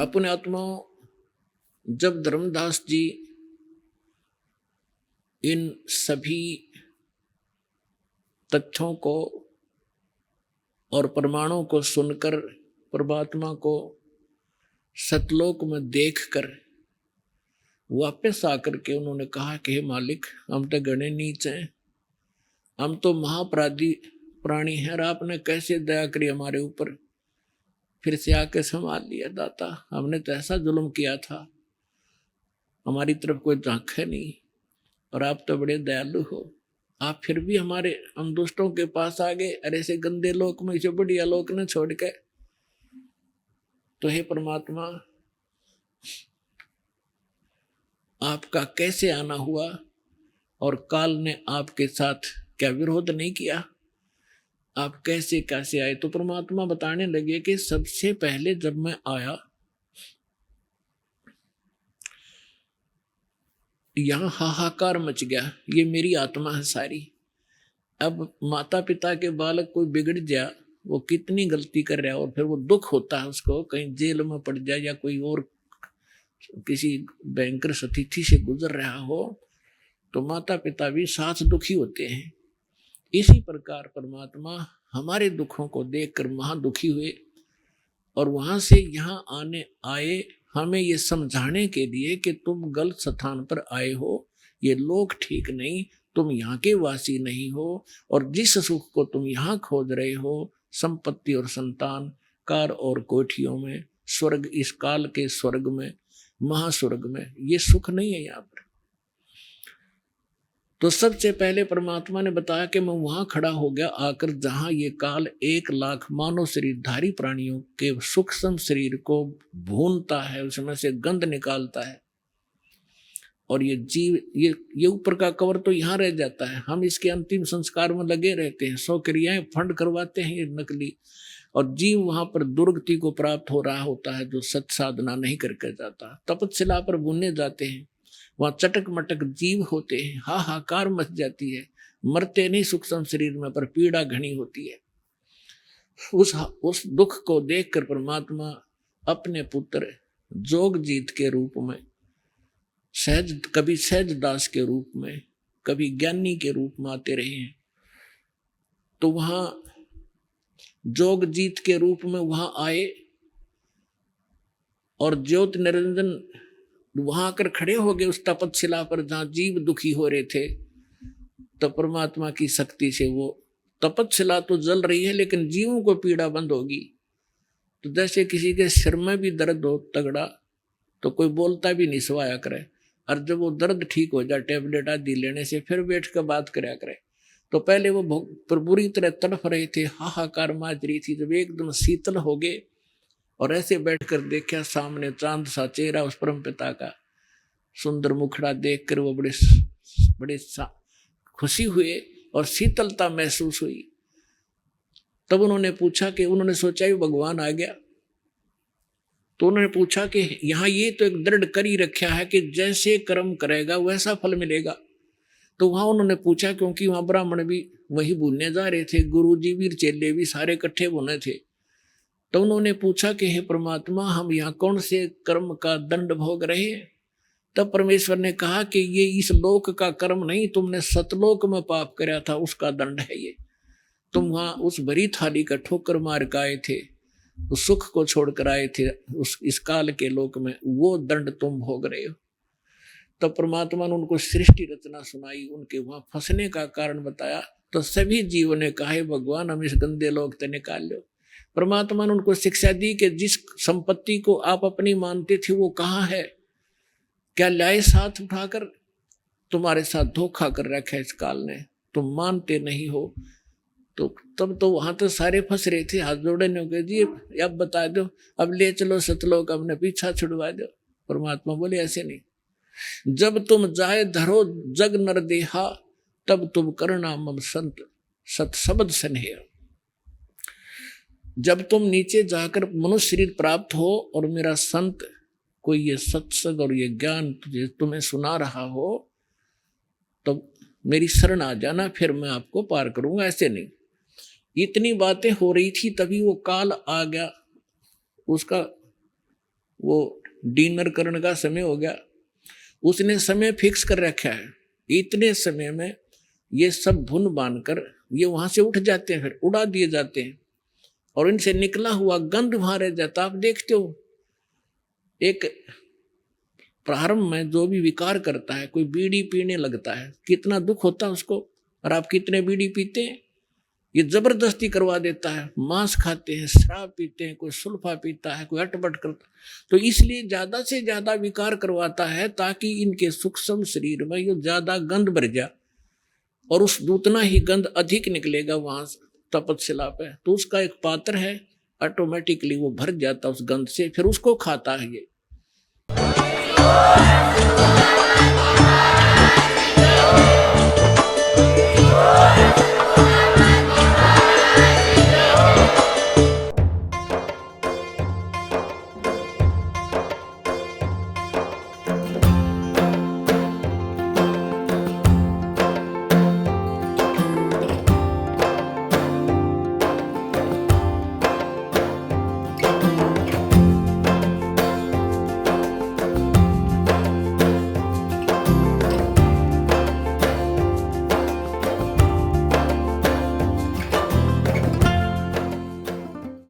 अपने आत्माओं, जब धर्मदास जी इन सभी तथ्यों को और प्रमाणों को सुनकर परमात्मा को सतलोक में देखकर वापस आकर के उन्होंने कहा कि हे मालिक, हम तो गणे नीच हैं, हम तो महापराधी प्राणी हैं और आपने कैसे दया करी हमारे ऊपर, फिर से आके संभाल लिया दाता। हमने तो ऐसा जुल्म किया था, हमारी तरफ कोई झांक नहीं और आप तो बड़े दयालु हो, आप फिर भी हम दुष्टों के पास आ गए, अरे से गंदे लोक में जो बढ़िया लोक न छोड़ के। तो हे परमात्मा, आपका कैसे आना हुआ और काल ने आपके साथ क्या विरोध नहीं किया, आप कैसे कैसे आए। तो परमात्मा बताने लगे कि सबसे पहले जब मैं आया, यहां हाहाकार मच गया, ये मेरी आत्मा है सारी। अब माता पिता के बालक कोई बिगड़ जाए, वो कितनी गलती कर रहा है और फिर वो दुख होता है उसको, कहीं जेल में पड़ जाए या कोई और किसी भयंकर स्थिति से गुजर रहा हो, तो माता पिता भी साथ दुखी होते हैं। इसी प्रकार परमात्मा हमारे दुखों को देखकर महादुखी हुए और वहां से यहाँ आए हमें ये समझाने के लिए कि तुम गलत स्थान पर आए हो, ये लोग ठीक नहीं, तुम यहाँ के वासी नहीं हो, और जिस सुख को तुम यहाँ खोज रहे हो, संपत्ति और संतान, कार और कोठियों में, स्वर्ग, इस काल के स्वर्ग में, महास्वर्ग में, ये सुख नहीं है यहाँ पर। तो सबसे पहले परमात्मा ने बताया कि मैं वहां खड़ा हो गया आकर जहां ये काल 1,00,000 मानव शरीरधारी प्राणियों के सूक्ष्म शरीर को भूनता है, उसमें से गंध निकालता है, और ये जीव, ये ऊपर का कवर तो यहाँ रह जाता है, हम इसके अंतिम संस्कार में लगे रहते हैं, 100 क्रियाएं फंड करवाते हैं ये नकली, और जीव वहां पर दुर्गति को प्राप्त हो रहा होता है जो सत साधना नहीं करके जाता, तपस्या पर भूनने जाते हैं, वहां चटक मटक जीव होते हैं, हाहाकार मच जाती है, मरते नहीं सूक्ष्म शरीर में पर पीड़ा घनी होती है। उस दुख को देखकर परमात्मा अपने पुत्र जोगजीत के रूप में, कभी सहज दास के रूप में, कभी ज्ञानी के रूप में आते रहे हैं। तो वहां जोगजीत के रूप में वहां आए और ज्योति निरंजन वहां आकर खड़े हो गए उस तपस्या पर जहां जीव दुखी हो रहे थे। तो परमात्मा की शक्ति से वो तपस्या तो जल रही है लेकिन जीवों को पीड़ा बंद होगी। तो जैसे किसी के सिर में भी दर्द हो तगड़ा तो कोई बोलता भी नहीं, सवाया करे, और जब वो दर्द ठीक हो जाए टेबलेट आदि लेने से फिर बैठ कर बात कराया करे। तो पहले वो बुरी तरह तड़फ रहे थे, हाहाकार माज रही थी, जब एकदम शीतल हो गए और ऐसे बैठकर देखा सामने चांद सा चेहरा उस परम पिता का, सुंदर मुखड़ा देखकर वो बड़े खुशी हुए और शीतलता महसूस हुई। तब उन्होंने पूछा कि, उन्होंने सोचा ये भगवान आ गया, तो उन्होंने पूछा कि यहाँ ये तो एक दृढ़ कर ही रखा है कि जैसे कर्म करेगा वैसा फल मिलेगा। तो वहां उन्होंने पूछा, क्योंकि वहां ब्राह्मण भी वही भूनने जा रहे थे, गुरु जी भी चेले भी सारे इकट्ठे भुने थे। तो उन्होंने पूछा कि हे परमात्मा, हम यहाँ कौन से कर्म का दंड भोग रहे हैं? तब परमेश्वर ने कहा कि ये इस लोक का कर्म नहीं, तुमने सतलोक में पाप कराया था उसका दंड है ये। तुम वहां उस भरी थाली का ठोकर मार के आए थे, उस सुख को छोड़कर आए थे इस काल के लोक में, वो दंड तुम भोग रहे हो। तब परमात्मा ने उनको सृष्टि रचना सुनाई, उनके वहां फंसने का कारण बताया। तो सभी जीवों ने कहा, भगवान हम इस गंदे लोक से निकाल लो। परमात्मा ने उनको शिक्षा दी कि जिस संपत्ति को आप अपनी मानते थे वो कहाँ है, क्या लाए साथ उठाकर? तुम्हारे साथ धोखा कर रखा है इस काल ने, तुम मानते नहीं हो। तो तब तो वहां तो सारे फंस रहे थे, हाथ जोड़े ने कह जी अब बता दो, अब ले चलो सतलोक, अपने पीछा छुड़वा दो। परमात्मा बोले ऐसे नहीं, जब तुम जाए धरो जग नर देहा, तब तुम करना मम संत सत शब्द स्नेह। जब तुम नीचे जाकर मनुष्य शरीर प्राप्त हो और मेरा संत कोई ये सत्संग और ये ज्ञान तुझे तुम्हें सुना रहा हो, तो मेरी शरण आ जाना, फिर मैं आपको पार करूंगा। ऐसे नहीं, इतनी बातें हो रही थी तभी वो काल आ गया, उसका वो डिनर करने का समय हो गया, उसने समय फिक्स कर रखा है, इतने समय में ये सब भुन बांध कर ये वहां से उठ जाते हैं, फिर उड़ा दिए जाते हैं और इनसे निकला हुआ गंध वहां रह जाता। आप देखते हो एक प्रारंभ में जो भी विकार करता है, कोई बीड़ी पीने लगता है, कितना दुख होता है उसको, और आप कितने बीड़ी पीते हैं, ये जबरदस्ती करवा देता है। मांस खाते हैं, शराब पीते हैं, कोई सुल्फा पीता है, कोई अटपट करता, तो इसलिए ज्यादा से ज्यादा विकार करवाता है ताकि इनके सूक्ष्म शरीर में ये ज्यादा गंध भर जाए और उस उतना ही गंध अधिक निकलेगा वहां तपस्या पे, तो उसका एक पात्र है, ऑटोमेटिकली वो भर जाता उस गंध से, फिर उसको खाता है ये।